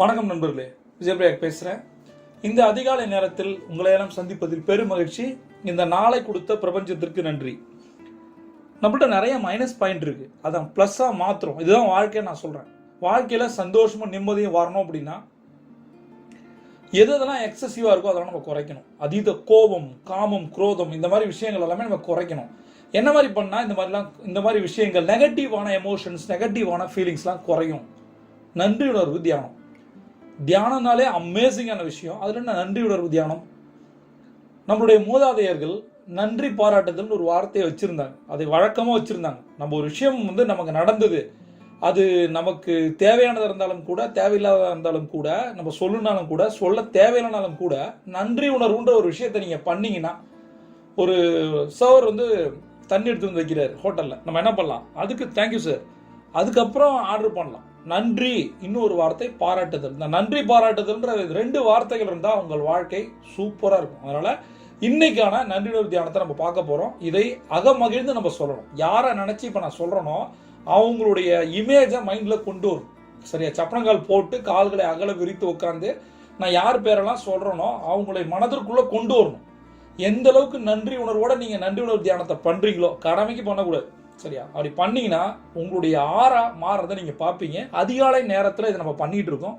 வணக்கம் நண்பர்களே, விஜயபிரயாக் பேசுகிறேன். இந்த அதிகாலை நேரத்தில் உங்களையெல்லாம் சந்திப்பதில் பெரும் மகிழ்ச்சி. இந்த நாளை கொடுத்த பிரபஞ்சத்திற்கு நன்றி. நம்மள்ட்ட நிறைய மைனஸ் பாயிண்ட் இருக்கு, அதை ப்ளஸ்ஸாக மாற்றுறோம். இதுதான் வாழ்க்கையை நான் சொல்கிறேன். வாழ்க்கையில் சந்தோஷமும் நிம்மதியும் வரணும் அப்படின்னா எதெல்லாம் எக்ஸசிவாக இருக்கோ அதெல்லாம் நம்ம குறைக்கணும். அதீத கோபம், காமம், குரோதம் இந்த மாதிரி விஷயங்கள் எல்லாமே நம்ம குறைக்கணும். என்ன மாதிரி பண்ணால் இந்த மாதிரி விஷயங்கள் நெகட்டிவான எமோஷன்ஸ், நெகட்டிவான ஃபீலிங்ஸ்லாம் குறையும். நன்றி உணர்வு தியானம். தியானம்னாலே அமேசிங்கான விஷயம். அதில் என்ன நன்றி உணர்வு தியானம்? நம்மளுடைய மூதாதையர்கள் நன்றி பாராட்டுதல்னு ஒரு வார்த்தையை வச்சுருந்தாங்க. அதை வழக்கமாக வச்சுருந்தாங்க. நம்ம ஒரு விஷயம் நமக்கு நடந்தது, அது நமக்கு தேவையானதாக இருந்தாலும் கூட, தேவையில்லாததாக இருந்தாலும் கூட, நம்ம சொல்லுனாலும் கூட, சொல்ல தேவையில்லைனாலும் கூட, நன்றி உணர்வுன்ற ஒரு விஷயத்தை நீங்கள் பண்ணீங்கன்னா, ஒரு சர்வர் தண்ணி எடுத்து வந்து வைக்கிறார் ஹோட்டலில், நம்ம என்ன பண்ணலாம்? அதுக்கு தேங்க்யூ சார், அதுக்கப்புறம் ஆர்டர் பண்ணலாம். நன்றி, இன்னொரு வார்த்தை பாராட்டுதல். இந்த நன்றி பாராட்டுதல்ன்ற 2 வார்த்தைகள் இருந்தால் உங்கள் வாழ்க்கை சூப்பராக இருக்கும். அதனால் இன்னைக்கான நன்றி உணர்வு தியானத்தை நம்ம பார்க்க போகிறோம். இதை அகமகிழ்ந்து நம்ம சொல்லணும். யாரை நினச்சி இப்போ நான் சொல்கிறேனோ அவங்களுடைய இமேஜை மைண்டில் கொண்டு வரும். சரியா? சப்பனங்கால் போட்டு கால்களை அகல விரித்து உட்காந்து நான் யார் பேரெல்லாம் சொல்கிறேனோ அவங்களுடைய மனதிற்குள்ளே கொண்டு வரணும். எந்த அளவுக்கு நன்றி உணர்வோட நீங்கள் நன்றி உணர்வு தியானத்தை பண்ணுறீங்களோ, கடமைக்கு பண்ணக்கூடாது. சரியா? அப்படி பண்ணீங்கன்னா உங்களுடைய ஆறா மாறுறதை நீங்கள் பார்ப்பீங்க. அதிகாலை நேரத்தில் இதை நம்ம பண்ணிட்டு இருக்கோம்.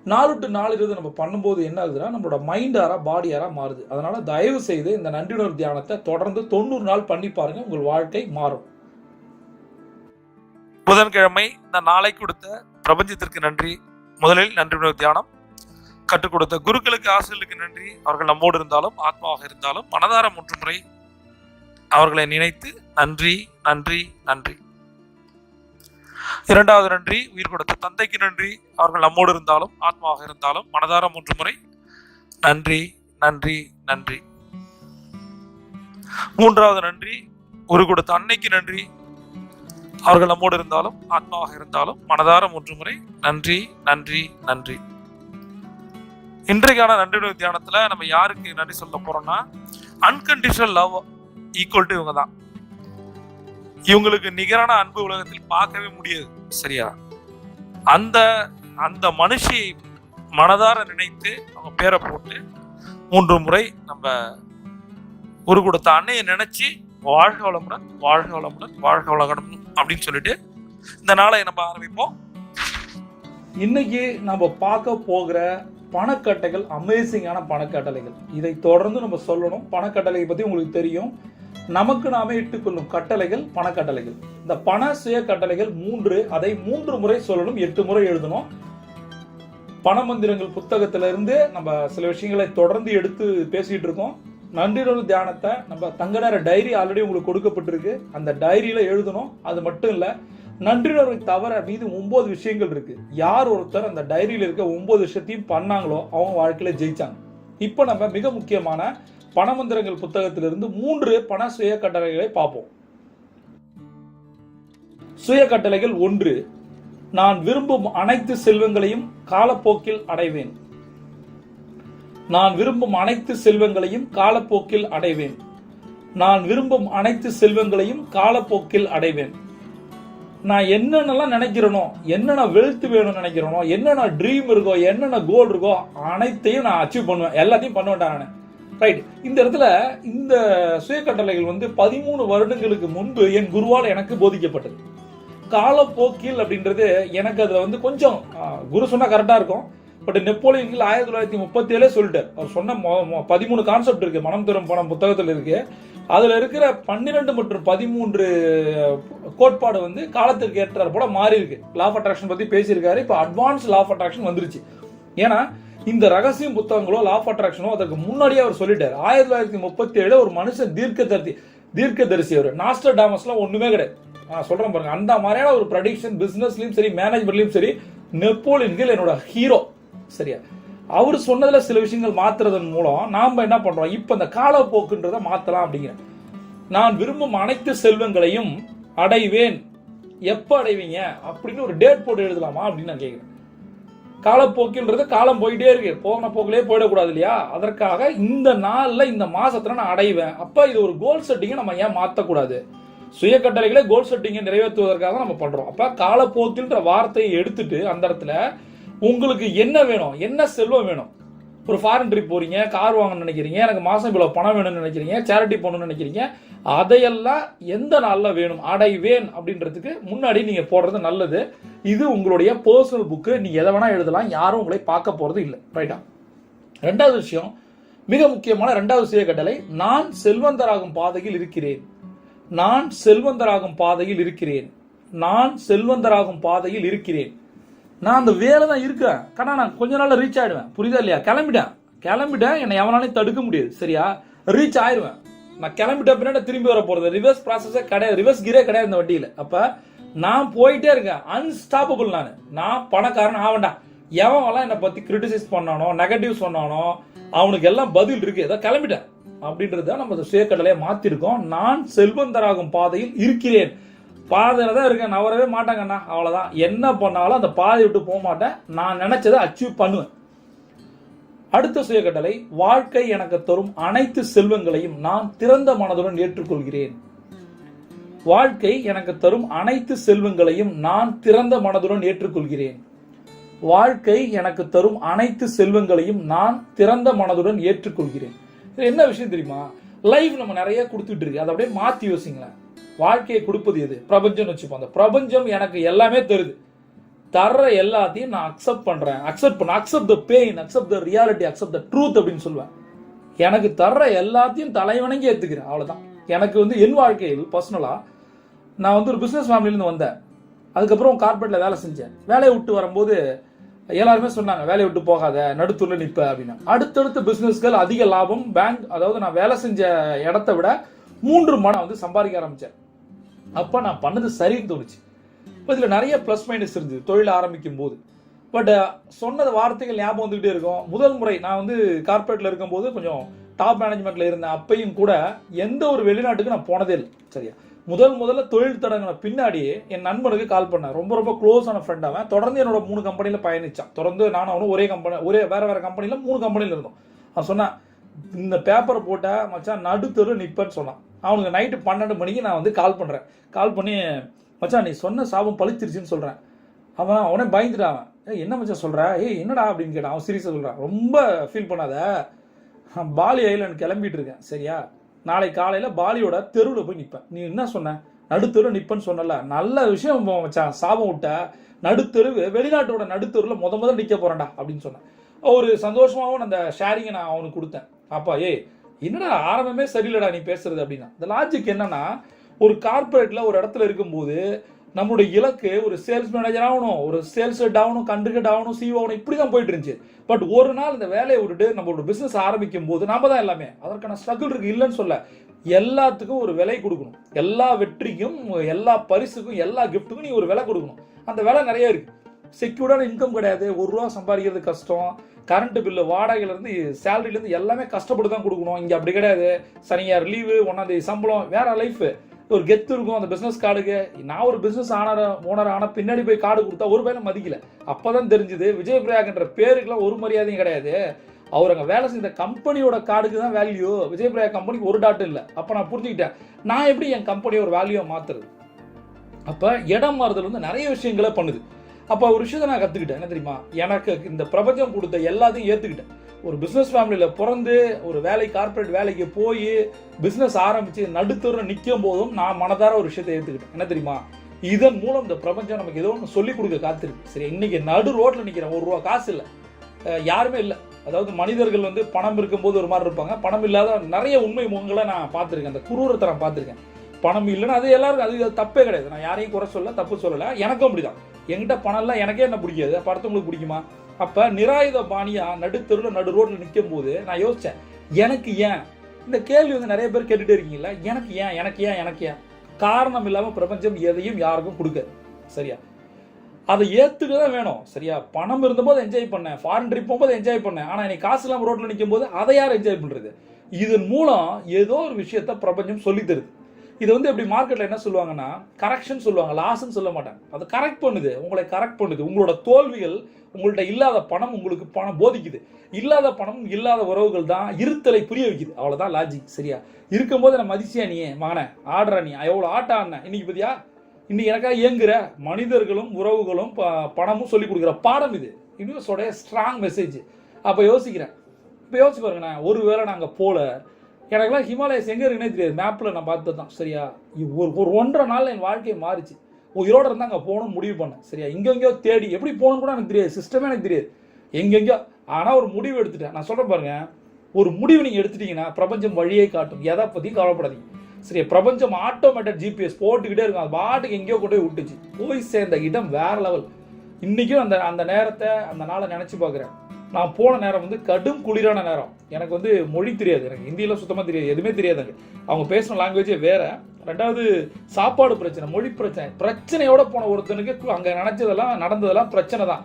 4 to 4 நம்ம பண்ணும்போது என்ன ஆகுதுன்னா, நம்மளோட மைண்ட் ஆரா, பாடி ஆரா மாறுது. அதனால தயவு செய்து இந்த நன்றி உணர்வு தியானத்தை தொடர்ந்து 90 நாள் பண்ணி பாருங்க, உங்கள் வாழ்க்கை மாறும். புதன்கிழமை இந்த நாளை கொடுத்த பிரபஞ்சத்திற்கு நன்றி. முதலில் நன்றி உணர்வு தியானம். கற்றுக் கொடுத்த குருக்களுக்கு, ஆசிரியர்களுக்கு நன்றி. அவர்கள் நம்மோடு இருந்தாலும் ஆத்மாவாக இருந்தாலும் மனதார 3 முறை அவர்களை நினைத்து நன்றி நன்றி நன்றி. 2வது நன்றி, உயிர் கொடுத்த தந்தைக்கு நன்றி. அவர்கள் நம்மோடு இருந்தாலும் ஆத்மாவாக இருந்தாலும் மனதார 3 முறை நன்றி நன்றி நன்றி. 3வது நன்றி, உரு கொடுத்த அன்னைக்கு நன்றி. அவர்கள் நம்மோடு இருந்தாலும் ஆத்மாவாக இருந்தாலும் மனதார 3 முறை நன்றி நன்றி நன்றி. இன்றைக்கான நன்றி உணர்வு தியானத்துல நம்ம யாருக்கு நன்றி சொல்ல போறோம்னா, அன்கண்டிஷனல் லவ் ஈக்குவல் டு இவங்க தான். இவங்களுக்கு நிகரான அன்பு உலகத்தில் பார்க்கவே முடியாது. சரியா? அந்த அந்த மனுஷியை மனதார நினைத்து அவங்க பேரை போட்டு 3 முறை நம்ம ஒரு கொடுத்த அன்னையை நினைச்சு வாழ்க வளமுடன், வாழ்க வளமுடன், வாழ்க வளமுடன் அப்படின்னு சொல்லிட்டு இந்த நாளை நம்ம ஆரம்பிப்போம். இன்னைக்கு நம்ம பார்க்க போகிற பணக்கட்டைகள் அமேசிங்கான பணக்கட்டளைகள். இதை தொடர்ந்து நம்ம சொல்லணும். பணக்கட்டளை பற்றி உங்களுக்கு தெரியும். நமக்கு நாமே இட்டுக்கொள்ளும் கட்டளைகள் பணக்கட்டளைகள். இந்த பண சுய கட்டளைகள் 3. அதை 3 முறை சொல்லணும், 8 முறை எழுதணும். பணமந்திரங்கள் புத்தகத்திலிருந்து நம்ம சில விஷயங்களை தொடர்ந்து எடுத்து பேசிட்டு இருக்கோம். நன்றி உணர்வு தியானத்தை நம்ம தங்க நேர டைரி ஆல்ரெடி உங்களுக்கு கொடுக்கப்பட்டிருக்கு. அந்த டைரியில எழுதணும். அது மட்டும் இல்ல, நன்றி உணர்வை தவிர மீது 9 விஷயங்கள் இருக்கு. யார் ஒருத்தர் அந்த டைரியில இருக்க 9 விஷயத்தையும் பண்ணாங்களோ அவங்க வாழ்க்கையில ஜெயிச்சாங்க. இப்போ நம்ம மிக முக்கியமான பணமந்திரங்கள் புத்தகத்திலிருந்து 3 பண சுய கட்டளைகளை பார்ப்போம். சுய கட்டளைகள் 1. நான் விரும்பும் அனைத்து செல்வங்களையும் காலப்போக்கில் அடைவேன். நான் விரும்பும் அனைத்து செல்வங்களையும் காலப்போக்கில் அடைவேன். நான் விரும்பும் அனைத்து செல்வங்களையும் காலப்போக்கில் அடைவேன். நான் என்னென்னலாம் நினைக்கிறேனோ, என்னென்ன வெல்த் வேணும்னு நினைக்கிறேனோ, என்னென்ன ட்ரீம் இருக்கோ, என்னென்ன கோல் இருக்கோ அனைத்தையும் நான் அச்சீவ் பண்ணுவேன். எல்லாத்தையும் பண்ண வேண்டாம். ரைட். இந்த இடத்துல இந்த சுய கட்டளைகள் 13 வருடங்களுக்கு முன்பு என் குருவால் எனக்கு போதிக்கப்பட்டது. காலப்போக்கில் அப்படின்றது எனக்கு அதுல கொஞ்சம் குரு சொன்னா கரெக்டா இருக்கும். பட் நெப்போலியன் 1937 சொல்லிட்டார். அவர் சொன்ன 13 கான்செப்ட் இருக்கு, மனம் தரும் பணம் புத்தகத்தில் இருக்கு. அதுல இருக்கிற 12 மற்றும் 13 கோட்பாடு காலத்திற்கு ஏற்றார் போல மாறி இருக்கு. லா ஆஃப் அட்ராக்ஷன் பத்தி பேசியிருக்காரு. இப்போ அட்வான்ஸ் லா ஆஃப் அட்ராக்ஷன் வந்துருச்சு. ஏன்னா இந்த ரகசியம் புத்தகங்களோ லா ஆஃப் அட்ராக்ஷனோ அதற்கு முன்னாடியே அவர் சொல்லிட்டார். 1937 ஒரு மனுஷன் தீர்க்கதரிசி. அவர் நாஸ்ட்ரடாமஸ்லாம் ஒண்ணுமே கிடையாது. நான் சொல்றேன் பாருங்க, அந்த மாதிரியான ஒரு ப்ரெடிக்ஷன் பிசினஸ்லயும் சரி, மேனேஜ்மெண்ட்லயும் சரி, நெப்போலியன் ஹில் என்னோட ஹீரோ. சரியா? அவர் சொன்னதுல சில விஷயங்கள் மாத்துறதன் மூலம் நாம என்ன பண்றோம், இப்ப இந்த காலப்போக்குன்றதை மாத்தலாம் அப்படிங்கிற. நான் விரும்பும் அனைத்து செல்வங்களையும் அடைவேன். எப்ப அடைவீங்க அப்படின்னு ஒரு டேட் போட்டு எழுதலாமா அப்படின்னு நான் கேட்கிறேன். காலப்போக்கின்றது காலம் போயிட்டே இருக்கு, போன போக்கிலே போயிடக்கூடாது இல்லையா? அதற்காக இந்த நாள்ல இந்த மாசத்துல நான் அடைவேன். அப்ப இது ஒரு கோல் செட்டிங்கை நம்ம ஏன் மாத்தக்கூடாது? சுய கட்டளைகளை கோல் செட்டிங்கை நிறைவேற்றுவதற்காக நம்ம பண்றோம். அப்ப காலப்போக்கின்ற வார்த்தையை எடுத்துட்டு அந்த இடத்துல உங்களுக்கு என்ன வேணும், என்ன செல்வம் வேணும். ஒரு ஃபாரின் ட்ரிப் போறீங்க, கார் வாங்கணும்னு நினைக்கிறீங்க, எனக்கு மாசம் இவ்வளவு பணம் வேணும்னு நினைக்கிறீங்க, சேரிட்டி போகணும்னு நினைக்கிறீங்க, அதையெல்லாம் எந்த நாள்ல வேணும் அடைவேன் அப்படின்றதுக்கு முன்னாடி நீங்க போடுறது நல்லது. இது உங்களுடைய பர்சனல் புக்கு. நீ எதை வேணா எழுதலாம், யாரும் உங்களை பார்க்க போறது இல்லை. ரைட்டா? ரெண்டாவது விஷயம், மிக முக்கியமான ரெண்டாவது சுய கட்டளை, நான் செல்வந்தராகும் பாதையில் இருக்கிறேன். நான் செல்வந்தராகும் பாதையில் இருக்கிறேன். நான் செல்வந்தராகும் பாதையில் இருக்கிறேன். நான் அந்த வேலை தான் இருக்கிறேன். கண்ணா நான் கொஞ்ச நாள்ல ரீச் ஆயிடுவேன். புரியுதா இல்லையா? கிளம்பிட்டேன், என்னை எவனாலையும் தடுக்க முடியாது. சரியா? ரீச் ஆயிடுவேன். நான் கிளம்பிட்ட பின்னாடி திரும்பி வர போறது ரிவர்ஸ் ப்ராசஸே கிடையாது, ரிவர்ஸ் கிரே கிடையாது இந்த வண்டியில. அப்ப நான் போயிட்டே இருக்கேன், அன்ஸ்டாப்பபிள். நான் பணக்காரன் ஆவண்டா. எவன் என்னை பத்தி கிரிட்டிசைஸ் பண்ணானோ, நெகட்டிவ் சொன்னானோ, அவனுக்கு எல்லாம் பதில் இருக்கு. ஏதோ கிளம்பிட்டேன் அப்படின்றத நம்ம சுயக்கட்டளையை மாத்திருக்கோம். நான் செல்வந்தராகும் பாதையில் இருக்கிறேன். பாதையில தான் இருக்கேன், நவரவே மாட்டாங்கண்ணா. அவ்வளவுதான். என்ன பண்ணாலும் அந்த பாதையை விட்டு போக மாட்டேன். நான் நினைச்சதை அச்சீவ் பண்ணுவேன். அடுத்த சுயக்கட்டளை, வாழ்க்கை எனக்கு தரும் அனைத்து செல்வங்களையும் நான் திறந்த மனதுடன் ஏற்றுக்கொள்கிறேன். வாழ்க்கை எனக்கு தரும் அனைத்து செல்வங்களையும் நான் திறந்த மனதுடன் ஏற்றுக்கொள்கிறேன். வாழ்க்கை எனக்கு தரும் அனைத்து செல்வங்களையும் நான் திறந்த மனதுடன் ஏற்றுக்கொள்கிறேன். என்ன விஷயம் தெரியுமா? லைஃப் நம்ம நிறைய கொடுத்துட்டு இருக்கு. அதை அப்படியே மாத்தி யோசிங்களேன். வாழ்க்கையை கொடுப்பது எது? பிரபஞ்சம் வச்சுப்போம். அந்த பிரபஞ்சம் எனக்கு எல்லாமே தருது. தர்ற எல்லாத்தையும் நான் அக்செப்ட் பண்றேன். Accept the pain, accept the reality, accept the truth அப்படின்னு சொல்லுவேன். எனக்கு தர்ற எல்லாத்தையும் தலைவணங்கி ஏத்துக்கிறேன். அவ்வளவுதான். எனக்கு என் வாழ்க்கையில் பர்சனலா நான் ஒரு பிசினஸ் ஃபேமிலியிலிருந்து வந்தேன். அதுக்கப்புறம் கார்பரேட்ல வேலை செஞ்சேன். வேலையை விட்டு வரும்போது எல்லாருமே சொன்னாங்க, வேலையை விட்டு போகாத, நடுத்தூர்ல நிற்ப அப்படின்னு. அடுத்தடுத்த பிசினஸ்கள் அதிக லாபம், பேங்க், அதாவது நான் வேலை செஞ்ச இடத்தை விட 3 மடங்கு சம்பாதிக்க ஆரம்பிச்சேன். அப்ப நான் பண்ணது சரின்னு தோணுச்சு. இதுல நிறைய பிளஸ் மைனஸ் இருந்தது தொழில் ஆரம்பிக்கும் போது. பட் சொன்னது வார்த்தைகள் ஞாபகம் வந்துகிட்டே இருக்கும். முதல் முறை நான் கார்பரேட்ல இருக்கும்போது கொஞ்சம் டாப் மேனேஜ்மெண்ட்ல இருந்தேன். அப்பையும் கூட எந்த ஒரு வெளிநாட்டுக்கு நான் போனதே இல்லை. சரியா? முதல்ல தொழில் தொடங்கின பின்னாடி என் நண்பனுக்கு கால் பண்ணேன். ரொம்ப ரொம்ப க்ளோஸ் ஆன ஃப்ரெண்ட் அவன். தொடர்ந்து என்னோட 3 கம்பெனில பயணிச்சான். தொடர்ந்து நானும் அவனும் வேற கம்பெனில 3 கம்பெனில இருந்தோம். அவன் சொன்னான், இந்த பேப்பரை போட்ட மச்சான் நடுத்தரு நிப்பன்னு சொன்னான். அவனுக்கு நைட்டு 12 மணிக்கு நான் கால் பண்றேன். கால் பண்ணி, மச்சான் நீ சொன்ன சாபம் பழிச்சிருச்சுன்னு சொல்றேன். அவனே பயந்துட்டான். என்ன மச்சான் சொல்ற? என்னடா அப்படின்னு கேட்டான். அவன் சீரியஸா சொல்றான், ரொம்ப ஃபீல் பண்ணாத, பாலி ஐலாண்ட் கிளம்பிட்டு இருக்கேன். சரியா? நாளை காலையில பாலியோட தெருவில் போய் நிற்பேன். நீ என்ன சொன்ன? நடுத்தெரு நிப்பன்னு சொன்னல. நல்ல விஷயம் மச்சான், சாபம் விட்ட. நடுத்தெரு, வெளிநாட்டோட நடுத்தெருவில் முதல்ல நிக்க போறேன்டா அப்படின்னு சொன்னேன். ஒரு சந்தோஷமாவும் அந்த ஷேரிங்கை நான் அவனுக்கு கொடுத்தேன். அப்பா என்னடா ஆரம்பமே சரியில்லடா நீ பேசுறது அப்படின்னா. இந்த லாஜிக் என்னன்னா, ஒரு கார்பரேட்ல ஒரு இடத்துல இருக்கும்போது நம்மளுடைய இலக்கு ஒரு சேல்ஸ் மேனேஜர் ஆகணும், ஒரு சேல்ஸ் ஹெட் ஆகணும், கண்ட்ரி ஹெட் ஆகணும், சிஓ ஆகணும், இப்படிதான் போயிட்டு இருந்துச்சு. பட் ஒரு நாள் இந்த வேலையை விட்டுட்டு நம்மளோட பிசினஸ் ஆரம்பிக்கும் போது நாம தான் எல்லாமே, அதற்கான ஸ்ட்ரகிள் இருக்கு, இல்லைன்னு சொல்ல. எல்லாத்துக்கும் ஒரு விலை கொடுக்கணும். எல்லா வெற்றிக்கும், எல்லா பரிசுக்கும், எல்லா கிஃப்ட்டுக்கும் நீ ஒரு விலை கொடுக்கணும். அந்த விலை நிறைய இருக்கு. செக்யூர்டான இன்கம் கிடையாது. 1 ரூபா சம்பாதிக்கிறது கஷ்டம். கரண்ட் பில்லு, வாடகையில இருந்து சேலரியில இருந்து எல்லாமே கஷ்டப்பட்டு தான் கொடுக்கணும். இங்க அப்படி கிடையாது. சனியார் லீவு, 1ஆம் தேதி சம்பளம், வேற லைஃப். ஒரு கெத்து இருக்கும் அந்த பிசினஸ் கார்டுக்கு. நான் ஒரு பிசினஸ் ஓனர் ஆன பின்னாடி போய் கார்டு கொடுத்தா ஒரு பையனை மதிக்கல. அப்பதான் தெரிஞ்சது விஜய் பிரயாக்ன்ற பேருக்குலாம் ஒரு மரியாதையும் கிடையாது. அவர் அங்க வேலை செய்த கம்பெனியோட கார்டுக்கு தான் வேல்யூ. விஜய் பிரயா கம்பெனிக்கு ஒரு டாட் இல்லை. அப்ப நான் புரிஞ்சுக்கிட்டேன், நான் எப்படி என் கம்பெனியை ஒரு வேல்யூ மாத்துறது. அப்ப இடம் மாறுதல் நிறைய விஷயங்களை பண்ணுது. அப்ப ஒரு விஷயத்தை நான் கத்துக்கிட்டேன். என்ன தெரியுமா? எனக்கு இந்த பிரபஞ்சம் கொடுத்த எல்லாத்தையும் ஏத்துக்கிட்டேன். ஒரு பிசினஸ் ஃபேமிலியில பிறந்து ஒரு கார்பரேட் வேலைக்கு போய் பிசினஸ் ஆரம்பிச்சு நடுத்தர நிற்கும் போதும் நான் மனதார ஒரு விஷயத்தை ஏத்துக்கிட்டேன். என்ன தெரியுமா? இதன் மூலம் இந்த பிரபஞ்சம் நமக்கு ஏதோ ஒன்று சொல்லி கொடுக்க காத்திருக்கு. சரி, இன்னைக்கு நடு ரோட்ல நிக்கிறேன், 1 ரூபா காசு இல்லை, யாருமே இல்லை. அதாவது மனிதர்கள் பணம் இருக்கும்போது ஒரு மாதிரி இருப்பாங்க, பணம் இல்லாத நிறைய உண்மை முகங்களை நான் பார்த்திருக்கேன். அந்த குரூரத்தை நான் பார்த்திருக்கேன். பணம் இல்லைன்னா அது எல்லாருக்கும் அது தப்பே கிடையாது. நான் யாரையும் குறை சொல்ல, தப்பு சொல்லல. எனக்கும் அப்படிதான். என்கிட்ட பணம் இல்லை, எனக்கே என்ன பிடிக்காது, படத்தவங்களுக்கு பிடிக்குமா? அப்ப நிராயுத பாணியா நடுத்தெருவில் நடு ரோட்ல நிற்கும் போது நான் யோசிச்சேன், எனக்கு ஏன் இந்த கேள்வி நிறைய பேர் கேட்டுட்டே இருக்கீங்களா? எனக்கு ஏன் எனக்கு ஏன் எனக்கு ஏன்? காரணம் இல்லாம பிரபஞ்சம் எதையும் யாருக்கும் கொடுக்காது. சரியா? அதை ஏத்துக்கதான் வேணும். சரியா? பணம் இருந்தபோது என்ஜாய் பண்ணேன், ஃபாரின் ட்ரிப் போகும்போது என்ஜாய் பண்ணேன். ஆனா இன்னைக்கு காசு இல்லாம ரோட்ல நிற்கும் போது அதை யார் என்ஜாய் பண்றது? இதன் மூலம் ஏதோ ஒரு விஷயத்த பிரபஞ்சம் சொல்லி தருது. இது எப்படி மார்க்கெட்ல என்ன சொல்லுவாங்கன்னா, கரெக்ஷன் சொல்லுவாங்க, லாஸ்ன்னு சொல்ல மாட்டாங்க. அது கரெக்ட் பண்ணுது, உங்களை கரெக்ட் பண்ணுது. உங்களோட தோல்விகள், உங்கள்ட்ட இல்லாத பணம் உங்களுக்கு பணம் போதிக்குது. இல்லாத பணம், இல்லாத உறவுகள் தான் இருத்தலை புரிய வைக்குது. அவ்வளவுதான் லாஜிக். சரியா? இருக்கும்போது நான் மதிச்சியா, நீ மகனை ஆடுற, நீ எவ்வளவு ஆட்ட ஆடின இன்னைக்கு பத்தியா? இன்னைக்கு எனக்காக இயங்குற மனிதர்களும் உறவுகளும் பணமும் சொல்லி கொடுக்குற பாடம் இது. யூனிவர்ஸோடைய ஸ்ட்ராங் மெசேஜ். அப்போ யோசிக்கிறேன், இப்போ யோசிச்சு பாருங்கண்ணா, ஒருவேளை நாங்கள் போல எனக்குலாம் ஹிமாலயஸ் எங்கே இருக்குன்னே தெரியாது, மேப்பில் நான் பார்த்தது தான். சரியா, ஒரு 1.5 நாளில் என் வாழ்க்கையை மாறிச்சு. உயிரோடு இருந்தால் அங்கே போகணும்னு முடிவு பண்ணேன். சரியா, எங்கெங்கேயோ தேடி எப்படி போகணும்னு கூட எனக்கு தெரியாது, சிஸ்டமே எனக்கு தெரியாது, எங்கெங்கேயோ. ஆனால் ஒரு முடிவு எடுத்துட்டேன். நான் சொல்கிறேன் பாருங்க, ஒரு முடிவு நீங்கள் எடுத்துட்டீங்கன்னா பிரபஞ்சம் வழியே காட்டும். எதை பற்றியும் கவலைப்படாதீங்க. சரியா, பிரபஞ்சம் ஆட்டோமேட்டட் ஜிபிஎஸ் போட்டுக்கிட்டே இருக்கும். அது பாட்டுக்கு எங்கேயோ கொண்டு போய் விட்டுச்சு. போய் சேர்ந்த இடம் வேற லெவல். இன்றைக்கும் அந்த நேரத்தை அந்த நாளை நினச்சி பார்க்குறேன். நான் போன நேரம் வந்து கடும் குளிரான நேரம். எனக்கு வந்து மொழி தெரியாது, எனக்கு ஹிந்தியில் சுத்தமாக தெரியாது, எதுவுமே தெரியாதுங்க. அவங்க பேசின லாங்குவேஜே வேற. ரெண்டாவது சாப்பாடு பிரச்சனை, மொழி பிரச்சனையோட போன ஒருத்தனுக்கு அங்கே நினச்சதெல்லாம் நடந்ததெல்லாம் பிரச்சனை தான்.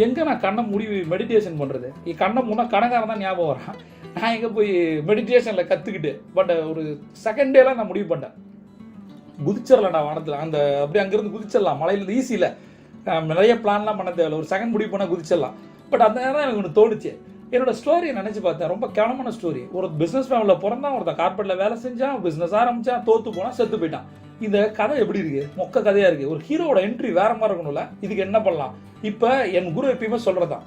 எங்கே நான் கண்ணை மூடி மெடிடேஷன் பண்ணுறது? கண்ணை மூணா கணக்காரன் தான் ஞாபகம் வரான். நான் எங்கே போய் மெடிடேஷனில் கற்றுக்கிட்டு பட் ஒரு செகண்ட் டேலாம் நான் முடிவு பண்ணேன், குதிச்சிடலாம்டா வானத்தில். அந்த அப்படியே அங்கேருந்து குதிச்சிடலாம், மலையிலேருந்து ஈஸியில் நிறைய பிளான்லாம் பண்ண தேவையில்ல, ஒரு செகண்ட் முடிவு பண்ணால் குதிச்சிடலாம். பட் அந்த நேரம் எனக்கு ஒன்று தோணுச்சு. என்னோட ஸ்டோரியை நினச்சி பார்த்தேன், ரொம்ப கேவலமான ஸ்டோரி. ஒரு பிஸ்னஸ் ஃபேமிலியில் பிறந்தான், ஒருத்தன் கார்பரேட்டில் வேலை செஞ்சான், பிஸ்னஸ் ஆரம்பித்தான், தோற்று போனால் செத்து போயிட்டான். இந்த கதை எப்படி இருக்கு? மொக்க கதையாக இருக்குது. ஒரு ஹீரோட என்ட்ரி வேற மாதிரி இருக்கணும்ல. இதுக்கு என்ன பண்ணலாம்? இப்போ என் குரு எப்பயுமே சொல்கிறதான்.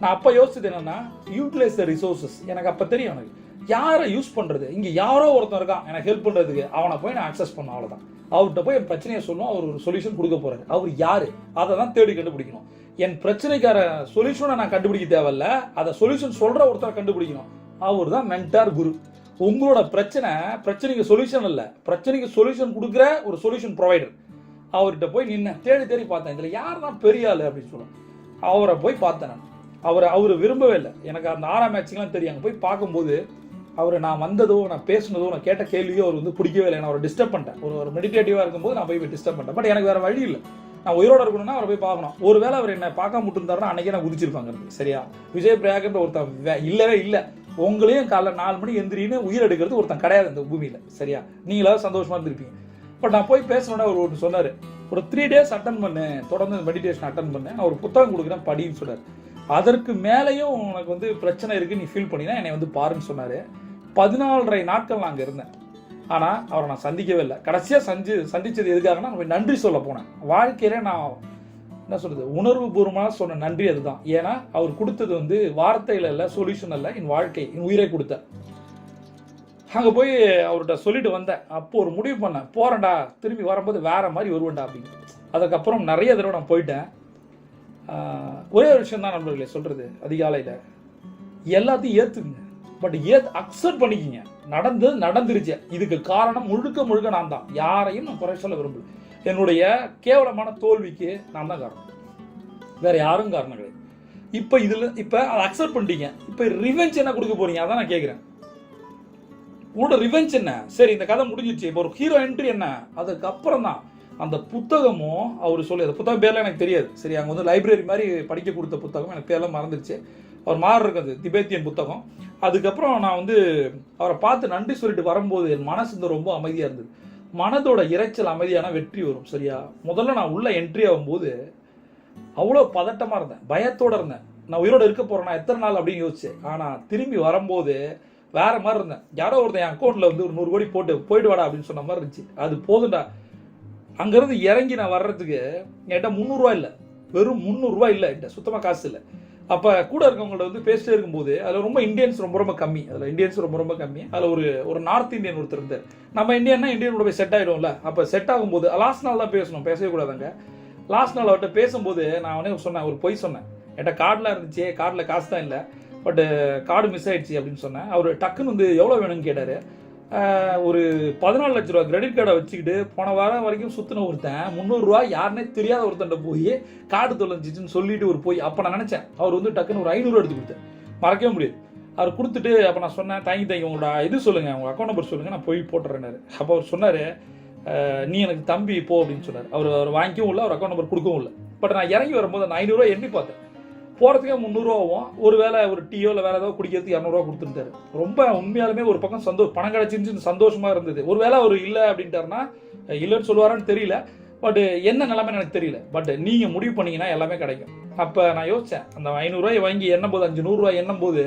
நான் அப்போ யோசிச்சது என்னன்னா, யூட்டிலைஸ் த ரிசோர்ஸஸ். எனக்கு அப்போ தெரியும், எனக்கு யாரை யூஸ் பண்ணுறது. இங்கே யாரோ ஒருத்தன் இருக்கான் எனக்கு ஹெல்ப் பண்ணுறதுக்கு, அவனை போய் நான் அக்சஸ் பண்ண, அவ்வளோதான். அவர்கிட்ட போய் என் பிரச்சனையை சொல்லும், அவர் ஒரு சொல்யூஷன் கொடுக்க போறாரு. அவர் யாரு? அதை தான் தேடி கண்டுபிடிக்கணும். என் பிரச்சனைக்கார சொல்யூஷனை நான் கண்டுபிடிக்க தேவையில்ல, அதை சொல்யூஷன் சொல்ற ஒருத்தரை கண்டுபிடிக்கணும். அவர் தான் மென்டார் குரு. உங்களோட பிரச்சனைக்கு சொல்யூஷன் இல்லை, பிரச்சனைக்கு சொல்யூஷன் கொடுக்குற ஒரு சொல்யூஷன் ப்ரொவைடர். அவர்கிட்ட போய் நின்று தேடி பார்த்தேன், இதில் யார் தான் பெரிய ஆள் அப்படின்னு சொல்லுவேன். அவரை போய் பார்த்தேன் நான். அவர் விரும்பவே இல்லை. எனக்கு அந்த 6ஆம் மேட்சிங்லாம் தெரியும். அங்கே போய் பார்க்கும்போது அவர் நான் வந்ததோ, நான் பேசுனதோ, நான் கேட்ட கேள்வியோ அவர் வந்து பிடிக்கவே இல்லை. நான் அவரை டிஸ்டர்ப் பண்ணிட்டேன். ஒரு மெடிடேட்டிவாக இருக்கும்போது நான் போய் டிஸ்டர்ப் பண்ணிட்டேன். பட் எனக்கு வேறு வழி இல்லை, நான் உயிரோட இருக்கணும்னா அவரை போய் பார்க்கணும். ஒரு வேளை அவர் என்ன பார்க்க முட்டுந்தாருன்னா அன்றைக்கே நான் குதிச்சிருப்பாங்க. சரியா, விஜய் பிரயாகன்ற ஒருத்தன் இல்லவே இல்லை. உங்களையும் காலைல 4 மணி எந்திரின்னு உயிர் எடுக்கிறது ஒருத்தன் கிடையாது இந்த பூமியில். சரியா, நீங்களாவது சந்தோஷமாக இருந்திருப்பீங்க. பட் நான் போய் பேசணுன்னா அவர் ஒன்று சொன்னார், ஒரு 3 days அட்டன் பண்ணு, தொடர்ந்து மெடிடேஷன் அட்டன் பண்ணு, நான் ஒரு புத்தகம் கொடுக்குறேன் படின்னு சொன்னார். அதற்கு மேலேயும் உனக்கு வந்து பிரச்சனை இருக்குது, நீ ஃபீல் பண்ணினா என்னை வந்து பாருன்னு சொன்னார். 14.5 நாட்கள் நான் அங்கே இருந்தேன். ஆனால் அவரை நான் சந்திக்கவே இல்லை. கடைசியாக சந்தித்தது எதுக்காகனா, நான் நன்றி சொல்ல போனேன். வாழ்க்கையில நான் என்ன சொல்கிறது, உணர்வு பூர்வமாக சொன்ன நன்றி அதுதான். ஏன்னா அவர் கொடுத்தது வந்து வார்த்தையில் இல்லை, சொல்யூஷன் இல்லை, என் வாழ்க்கை, என் உயிரை கொடுத்தேன். அங்கே போய் அவர்கிட்ட சொல்லிட்டு வந்தேன். அப்போ ஒரு முடிவு பண்ணேன், போகிறேன்டா, திரும்பி வரும்போது வேற மாதிரி வருவேன்டா அப்படின்னு. அதுக்கப்புறம் நிறைய தடவை நான் போயிட்டேன். ஒரே ஒரு விஷயம் தான் நண்பர்களே சொல்கிறது, அதிகாலையில் எல்லாத்தையும் ஏற்றுக்குங்க, பட் அக்செப்ட் பண்ணிக்கிங்க. நடந்துருச்சு. இதுக்கு காரணம் முழுக்க நான் தான். யாரையும் நான் குறை சொல்ல விரும்பல. என்னுடைய கேவலமான தோல்விக்கு நான் தான் காரணம், வேற யாரும் காரணம் கிடையாது. இப்போ அதை அக்செப்ட் பண்ணிட்டீங்க. இப்போ ரிவெஞ்ச் என்ன கொடுக்க போறீங்க? அதான் நான் கேட்குறேன். உங்களோட ரிவெஞ்ச் என்ன? சரி, இந்த கதை முடிஞ்சிச்சு. இப்போ ஒரு ஹீரோ என்ட்ரி என்ன? அதுக்கப்புறம் தான் அந்த புத்தகமும் அவர் சொல்லி, அந்த புத்தகம் பேர்லாம் எனக்கு தெரியாது. சரி, அங்கே வந்து லைப்ரரி மாதிரி படிக்க கொடுத்த புத்தகம், எனக்கு பேர்லாம் மறந்துருச்சு. அவர் மாறு இருக்குது, திபேத்தியன் புத்தகம். அதுக்கப்புறம் நான் வந்து அவரை பார்த்து நன்றி சொல்லிட்டு வரும்போது என் மனசு ரொம்ப அமைதியாக இருந்தது. மனதோட இறைச்சல் அமைதியான வெற்றி வரும். சரியா, முதல்ல நான் உள்ள என்ட்ரி ஆகும்போது அவ்வளோ பதட்டமாக இருந்தேன், பயத்தோடு இருந்தேன். நான் உயிரோடு இருக்க போகிறேன்னா எத்தனை நாள் அப்படின்னு யோசிச்சேன். ஆனால் திரும்பி வரும்போது வேற மாதிரி இருந்தேன். யாரோ ஒருத்தன் என் அக்கௌண்ட்டில் வந்து ஒரு 100 கோடி போயிட்டு வாடா அப்படின்னு சொன்ன மாதிரி இருந்துச்சு. அது போதுண்டா. அங்கேருந்து இறங்கி நான் வர்றதுக்கு என்கிட்ட 300 ரூபா இல்லை, வெறும் 300 ரூபா இல்லை, என்கிட்ட சுத்தமாக காசு இல்லை. அப்போ கூட இருக்கவங்கள்ட்ட வந்து பேசிட்டே இருக்கும்போது அதில் ரொம்ப இந்தியன்ஸ் ரொம்ப கம்மி. அதில் ஒரு நார்த் இந்தியன் ஒருத்தர் இருந்தார். நம்ம இந்தியன்னா இந்தியனோட போய் செட் ஆகிடும்ல. அப்போ செட் ஆகும்போது லாஸ்ட் நாள் தான் பேசணும், பேசவே கூடாதாங்க. லாஸ்ட் நாள் அவர்கிட்ட பேசும்போது நான் சொன்னேன், ஒரு பொய் சொன்னேன். என்கிட்ட கார்டெலாம் இருந்துச்சு, கார்டில் காசு தான் இல்லை, பட் கார்டு மிஸ் ஆயிடுச்சு அப்படின்னு சொன்னேன். அவர் டக்குன்னு வந்து எவ்வளோ வேணும்னு கேட்டார். ஒரு 14 லட்ச ரூபா கிரெடிட் கார்டை வச்சுக்கிட்டு போன வாரம் வரைக்கும் சுற்றின ஒருத்தன் 300 ரூபா யாருன்னே தெரியாத ஒருத்தன்ட்ட போய் கார்டு தொலைஞ்சிச்சுன்னு சொல்லிட்டு ஒரு போய். அப்போ நான் நினச்சேன் அவர் வந்து டக்குன்னு ஒரு 500 எடுத்து கொடுத்தேன், மறக்கவே முடியாது. அவர் கொடுத்துட்டு அப்போ நான் சொன்னேன், தேங்க்யூ உங்களோட இது சொல்லுங்கள், உங்கள் அக்கௌண்ட் நம்பர் சொல்லுங்கள், நான் போய் போட்டுறேன்னாரு. அப்போ அவர் சொன்னார், நீ எனக்கு தம்பி போ அப்படின்னு சொன்னார். அவர் வாங்கிக்கவும் இல்லை, அவர் அக்கௌண்ட் நம்பர் கொடுக்கவும் இல்லை. பட் நான் இறங்கி வரும்போது அந்த 500 ரூபா எண்ணி பார்த்தேன். போகிறதுக்கே 300 ரூபாவும், ஒரு வேளை ஒரு டீயோ இல்லை வேறு ஏதாவது குடிக்கிறதுக்கு 200 ரூபா கொடுத்துருந்தாரு. ரொம்ப உண்மையாலுமே ஒரு பக்கம் பணம் கிடச்சிருந்து சந்தோஷமாக இருந்தது. ஒரு வேளை அவர் இல்லை அப்படின்ட்டாருன்னா, இல்லைன்னு சொல்லுவாரான்னு தெரியல, பட் என்ன நிலைமை எனக்கு தெரியல. பட் நீங்கள் முடிவு பண்ணிங்கன்னா எல்லாமே கிடைக்கும். அப்போ நான் யோசித்தேன், அந்த 500 ரூபாயை வாங்கி எண்ணும்போது, 500 ரூபாய் எண்ணும்போது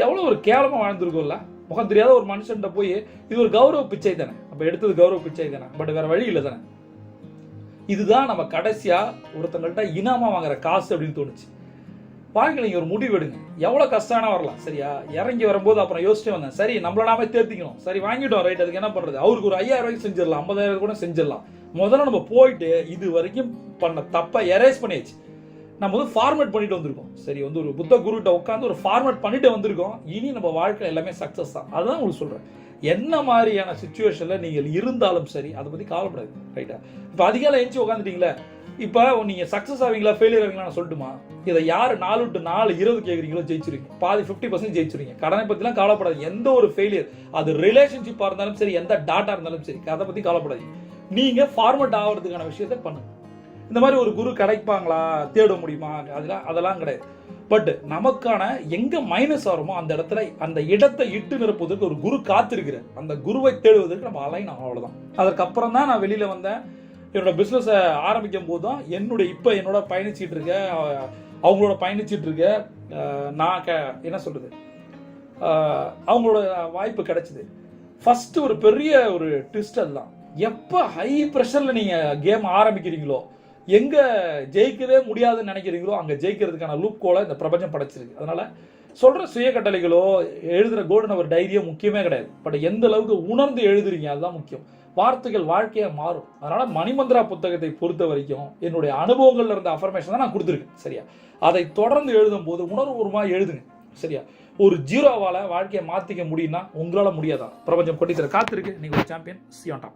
எவ்வளோ ஒரு கேவலமாக வாழ்ந்துருக்கும்ல. முகம் தெரியாத ஒரு மனுஷன்கிட்ட போய் இது ஒரு கௌரவ பிச்சை தானே. அப்போ எடுத்தது கௌரவ பிச்சை தானே, பட் வேறு வழி இல்லை தானே. இதுதான் நம்ம கடைசியா ஒருத்தங்கள்ட்ட இனாமா வாங்குற காசு அப்படின்னு தோணுச்சு. வாழ்க்கையில் நீங்க ஒரு முடிவு எடுங்க. எவ்வளவு கஷ்டம்னா வரலாம், சரியா? இறங்கி வரும்போது அப்புறம் யோசிச்சே வந்தேன், சரி நம்மள நாம தேர்த்திக்கணும், சரி வாங்கிட்டோம், ரைட், அதுக்கு என்ன பண்றது? அவருக்கு ஒரு 5000 ரூபாய்க்கு செஞ்சிடலாம், 50,000 கூட செஞ்சிடலாம். முதல்ல நம்ம போயிட்டு இது வரைக்கும் பண்ண தப்பை எரேஸ் பண்ணியாச்சு. நம்ம வந்து ஃபார்மேட் பண்ணிட்டு வந்திருக்கோம். சரி, வந்து ஒரு புத்த குருட்ட உட்காந்து ஒரு ஃபார்மேட் பண்ணிட்டு வந்திருக்கோம். இனி நம்ம வாழ்க்கையில் எல்லாமே சக்சஸ் தான். அதுதான் உங்களுக்கு சொல்றேன். என்ன மாதிரியான சுச்சுவேஷன்ல நீங்கள் இருந்தாலும் சரி, அதை பத்தி கவலைப்படாது, ரைட்டா? இப்போ அதிகாலை எழுந்து உட்காந்துட்டீங்களா, இப்போ நீங்க சக்சஸ் ஆவீங்களா ஃபெயிலியர் ஆவீங்களா நான் சொல்லட்டுமா? இதை யாரு 4 to 4 20 கேட்குறீங்களோ ஜெயிச்சிருங்க. பாதி 50% ஜெயிச்சிருங்க. கடனை பத்திலாம் கவலைப்படாது. எந்த ஒரு ஃபெயிலியர், அது ரிலேஷன்ஷிப்பா இருந்தாலும் சரி, எந்த டாட்டா இருந்தாலும் சரி, அதை பத்தி கவலைப்படாது. நீங்க ஃபார்மேட் ஆகிறதுக்கான விஷயத்தை பண்ணுங்க. இந்த மாதிரி ஒரு குரு கிடைப்பாங்களா, தேட முடியுமா, அதெல்லாம் கிடையாது. பட் நமக்கான எங்க மைனஸ் ஆகிறோமோ அந்த இடத்துல அந்த இடத்தை இட்டு நிரப்புவதற்கு ஒரு குரு காத்திருக்கிறார். அந்த குருவை தேடுவதற்கு நம்ம அலைன், அவ்வளவுதான். அதற்கப்புறம் தான் நான் வெளியில வந்தேன். என்னோட பிசினஸ் ஆரம்பிக்கும் போது தான் என்னோட பயணிச்சிட்டு இருக்க, அவங்களோட பயணிச்சிட்டு இருக்க நான் என்ன சொல்றது, அவங்களோட வாய்ப்பு கிடைச்சது. ஃபர்ஸ்ட் ஒரு பெரிய ஒரு ட்விஸ்ட் அதுதான். எப்ப ஹை பிரஷர்ல நீங்க கேம் ஆரம்பிக்கிறீங்களோ, எங்க ஜெயிக்கவே முடியாதுன்னு நினைக்கிறீங்களோ, அங்க ஜெயிக்கிறதுக்கான லூப் கோலை இந்த பிரபஞ்சம் படைச்சிருக்கு. அதனால சொல்ற சுய கட்டளைகளோ எழுதுற கோல்டன் அவர் டைரியோ முக்கியமே கிடையாது. பட் எந்த அளவுக்கு உணர்ந்து எழுதுறீங்க அதுதான் முக்கியம். வார்த்தைகள் வாழ்க்கையா மாறும். அதனால மணிமந்திரா புத்தகத்தை பொறுத்த வரைக்கும் என்னுடைய அனுபவங்கள்ல இருந்த அஃபர்மேஷன் தான் நான் கொடுத்துருக்கேன், சரியா? அதை தொடர்ந்து எழுதும் போது உணர்வுபூர்வமா எழுதுங்க, சரியா? ஒரு ஜீரோவால வாழ்க்கையை மாத்திக்க முடியும்னா உங்களால முடியாதான்? பிரபஞ்சம் கொட்டி தர காத்திருக்கு. நீங்க ஒரு champion. See you on top.